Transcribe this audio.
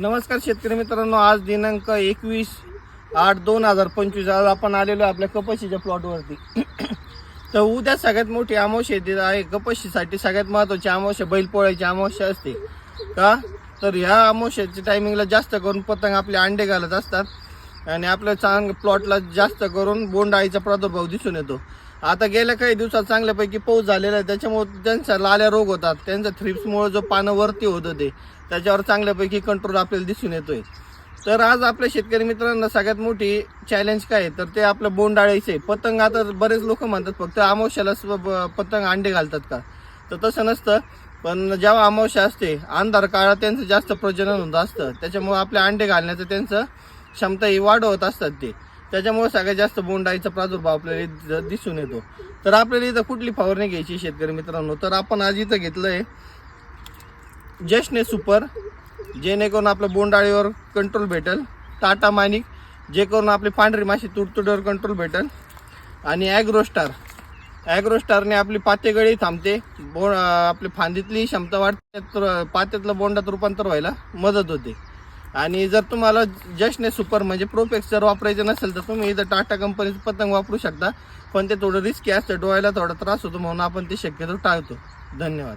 नमस्कार शेतकरी मित्रांनो, आज दिनांक 21/8/2025 आज आपण आलेलो आपल्या कपाशीच्या प्लॉटवरती. तर उद्या सगळ्यात मोठी अमावस्या येते आहे. कपाशीसाठी सगळ्यात महत्त्वाची अमावस्या बैलपोळ्याची अमावस्या असते का. तर ह्या अमावस्याच्या टायमिंगला जास्त करून पतंग आपले अंडे घालत असतात आणि आपल्या प्लॉटला जास्त करून बोंडअळीचा प्रादुर्भाव दिसून येतो. आता गेल्या काही दिवसात चांगल्यापैकी पाऊस झालेला आहे, त्याच्यामुळे त्यांचा लाल्या रोग होतात. त्यांचा थ्रिप्समुळे जो पानं वरती होतं त्याच्यावर चांगल्यापैकी कंट्रोल आपल्याला दिसून येतोय. तर आज आपल्या शेतकरी मित्रांना सगळ्यात मोठी चॅलेंज काय आहे तर ते आपलं बोंडअळीचं आहे. पतंग आता बरेच लोक म्हणतात फक्त अमावस्याला पतंग अंडे घालतात का, तर तसं नसतं. पण जेव्हा अमावस्या असते अंधार काळात त्यांचं जास्त प्रजनन होत असतं, त्याच्यामुळे आपले अंडे घालण्याचं त्यांचं क्षमता ही वाढवत असतात त्याच्यामुळे सगळ्यात जास्त बोंडअळीचा प्रादुर्भाव आपल्याला दिसून येतो. तर आपल्याला इथं कुठली फवारणी घ्यायची शेतकरी मित्रांनो, तर आपण आज इथं घेतलंय जशने सुपर, जेणेकरून आपलं बोंडअळीवर कंट्रोल भेटेल. टाटा मानिक, जे करून आपली पांढरी माशी तुडतुड्यावर कंट्रोल भेटेल. आणि ॲग्रोस्टारने आपली पातेगळी थांबते, आपली फांदीतली क्षमता वाढते, पात्यातलं बोंडात रूपांतर व्हायला मदत होते. आणि जर तुम्हाला जशने सुपर म्हणजे प्रोपेक्स जर वापरायचं नसेल तर तुम्ही इथं टाटा कंपनीचं पतंग वापरू शकता, पण ते थोडं रिस्की असतं, डोळ्याला थोडा त्रास होतो म्हणून आपण ते शक्यतो टाळतो. धन्यवाद.